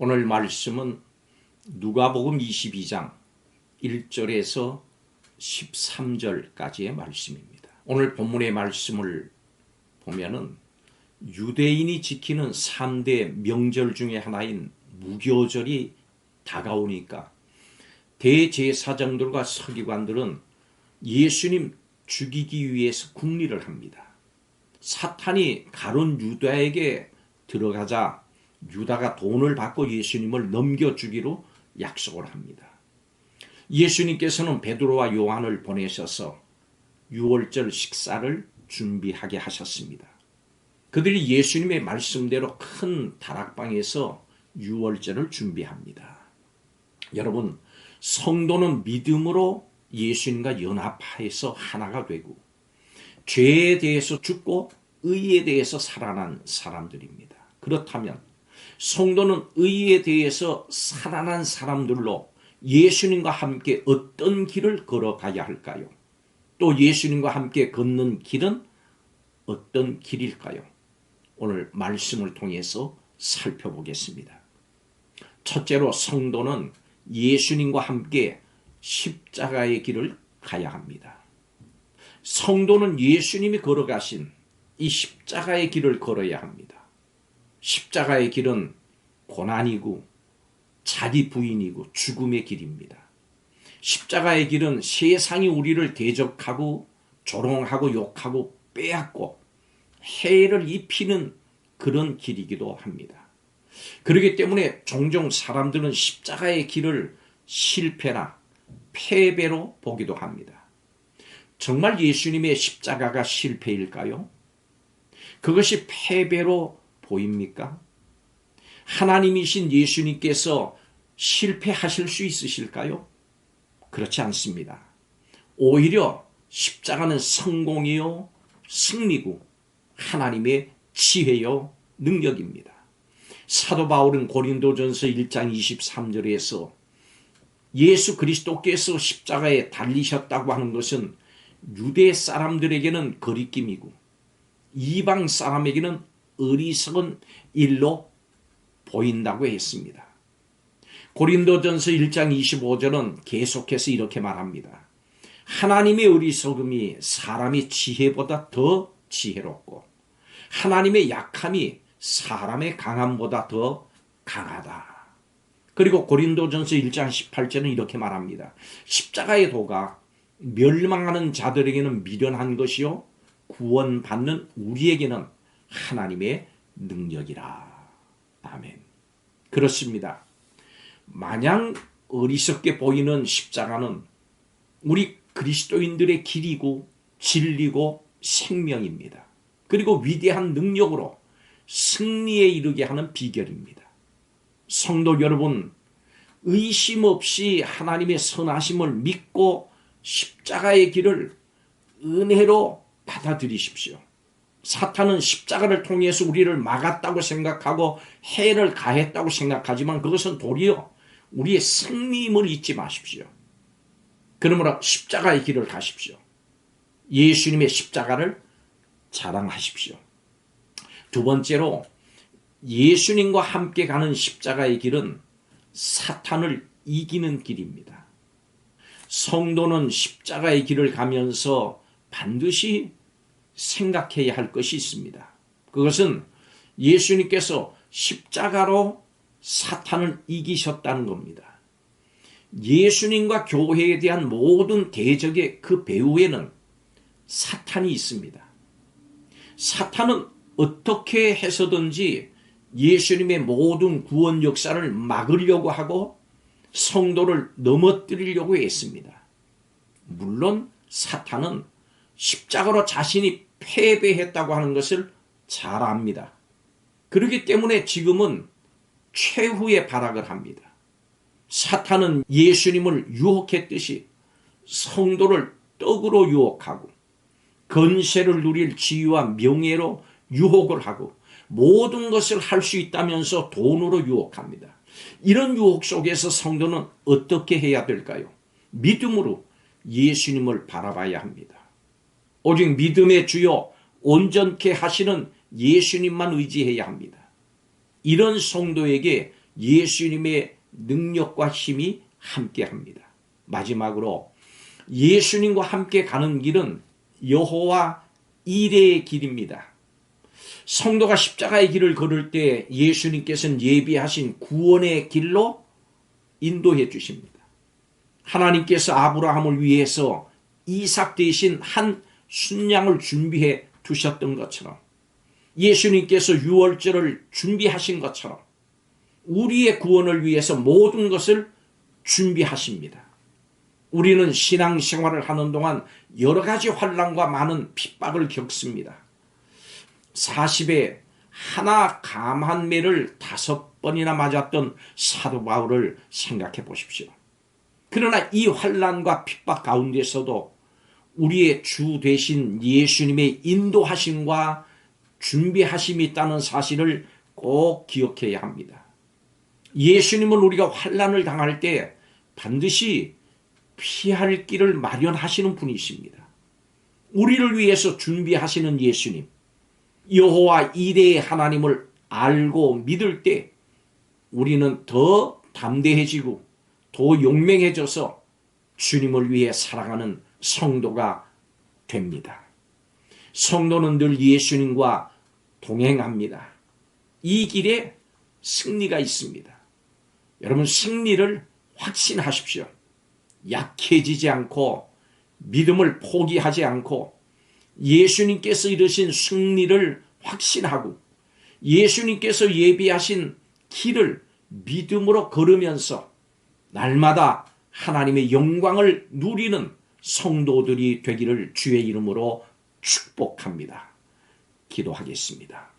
오늘 말씀은 누가복음 22장 1절에서 13절까지의 말씀입니다. 오늘 본문의 말씀을 보면은 유대인이 지키는 3대 명절 중에 하나인 무교절이 다가오니까 대제사장들과 서기관들은 예수님 죽이기 위해서 궁리를 합니다. 사탄이 가룟 유다에게 들어가자 유다가 돈을 받고 예수님을 넘겨주기로 약속을 합니다. 예수님께서는 베드로와 요한을 보내셔서 유월절 식사를 준비하게 하셨습니다. 그들이 예수님의 말씀대로 큰 다락방에서 유월절을 준비합니다. 여러분, 성도는 믿음으로 예수님과 연합하여서 하나가 되고 죄에 대해서 죽고 의에 대해서 살아난 사람들입니다. 그렇다면 성도는 의에 대해서 살아난 사람들로 예수님과 함께 어떤 길을 걸어가야 할까요? 또 예수님과 함께 걷는 길은 어떤 길일까요? 오늘 말씀을 통해서 살펴보겠습니다. 첫째로 성도는 예수님과 함께 십자가의 길을 가야 합니다. 성도는 예수님이 걸어가신 이 십자가의 길을 걸어야 합니다. 십자가의 길은 고난이고 자기 부인이고 죽음의 길입니다. 십자가의 길은 세상이 우리를 대적하고 조롱하고 욕하고 빼앗고 해를 입히는 그런 길이기도 합니다. 그렇기 때문에 종종 사람들은 십자가의 길을 실패나 패배로 보기도 합니다. 정말 예수님의 십자가가 실패일까요? 그것이 패배로 보입니까? 하나님이신 예수님께서 실패하실 수 있으실까요? 그렇지 않습니다. 오히려 십자가는 성공이요, 승리고 하나님의 지혜요, 능력입니다. 사도 바울은 고린도전서 1장 23절에서 예수 그리스도께서 십자가에 달리셨다고 하는 것은 유대 사람들에게는 거리낌이고 이방 사람에게는 어리석은 일로 보인다고 했습니다. 고린도전서 1장 25절은 계속해서 이렇게 말합니다. 하나님의 어리석음이 사람의 지혜보다 더 지혜롭고 하나님의 약함이 사람의 강함보다 더 강하다. 그리고 고린도전서 1장 18절은 이렇게 말합니다. 십자가의 도가 멸망하는 자들에게는 미련한 것이요 구원받는 우리에게는 하나님의 능력이라. 아멘. 그렇습니다. 마냥 어리석게 보이는 십자가는 우리 그리스도인들의 길이고 진리고 생명입니다. 그리고 위대한 능력으로 승리에 이르게 하는 비결입니다. 성도 여러분, 의심 없이 하나님의 선하심을 믿고 십자가의 길을 은혜로 받아들이십시오. 사탄은 십자가를 통해서 우리를 막았다고 생각하고 해를 가했다고 생각하지만 그것은 도리어 우리의 승리임을 잊지 마십시오. 그러므로 십자가의 길을 가십시오. 예수님의 십자가를 자랑하십시오. 두 번째로 예수님과 함께 가는 십자가의 길은 사탄을 이기는 길입니다. 성도는 십자가의 길을 가면서 반드시 생각해야 할 것이 있습니다. 그것은 예수님께서 십자가로 사탄을 이기셨다는 겁니다. 예수님과 교회에 대한 모든 대적의 그 배후에는 사탄이 있습니다. 사탄은 어떻게 해서든지 예수님의 모든 구원 역사를 막으려고 하고 성도를 넘어뜨리려고 했습니다. 물론 사탄은 십자가로 자신이 패배했다고 하는 것을 잘 압니다. 그렇기 때문에 지금은 최후의 발악을 합니다. 사탄은 예수님을 유혹했듯이 성도를 떡으로 유혹하고 건세를 누릴 지위와 명예로 유혹을 하고 모든 것을 할 수 있다면서 돈으로 유혹합니다. 이런 유혹 속에서 성도는 어떻게 해야 될까요? 믿음으로 예수님을 바라봐야 합니다. 오직 믿음의 주요 온전케 하시는 예수님만 의지해야 합니다. 이런 성도에게 예수님의 능력과 힘이 함께합니다. 마지막으로 예수님과 함께 가는 길은 여호와 이레의 길입니다. 성도가 십자가의 길을 걸을 때 예수님께서는 예비하신 구원의 길로 인도해 주십니다. 하나님께서 아브라함을 위해서 이삭 대신 한 순양을 준비해 두셨던 것처럼, 예수님께서 유월절을 준비하신 것처럼 우리의 구원을 위해서 모든 것을 준비하십니다. 우리는 신앙생활을 하는 동안 여러 가지 환난과 많은 핍박을 겪습니다. 40에 하나 감한 매를 5번이나 맞았던 사도 바울을 생각해 보십시오. 그러나 이 환난과 핍박 가운데서도 우리의 주 되신 예수님의 인도하심과 준비하심이 있다는 사실을 꼭 기억해야 합니다. 예수님은 우리가 환난을 당할 때 반드시 피할 길을 마련하시는 분이십니다. 우리를 위해서 준비하시는 예수님, 여호와 이레의 하나님을 알고 믿을 때 우리는 더 담대해지고 더 용맹해져서 주님을 위해 살아가는 성도가 됩니다. 성도는 늘 예수님과 동행합니다. 이 길에 승리가 있습니다. 여러분, 승리를 확신하십시오. 약해지지 않고 믿음을 포기하지 않고 예수님께서 이루신 승리를 확신하고 예수님께서 예비하신 길을 믿음으로 걸으면서 날마다 하나님의 영광을 누리는 성도들이 되기를 주의 이름으로 축복합니다. 기도하겠습니다.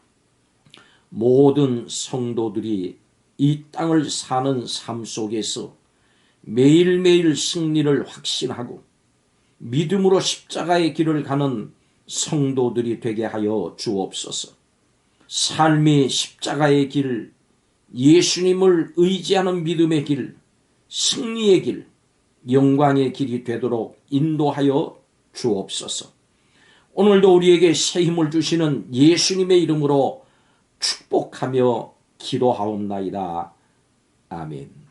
모든 성도들이 이 땅을 사는 삶 속에서 매일매일 승리를 확신하고 믿음으로 십자가의 길을 가는 성도들이 되게 하여 주옵소서. 삶의 십자가의 길, 예수님을 의지하는 믿음의 길, 승리의 길, 영광의 길이 되도록 인도하여 주옵소서. 오늘도 우리에게 새 힘을 주시는 예수님의 이름으로 축복하며 기도하옵나이다. 아멘.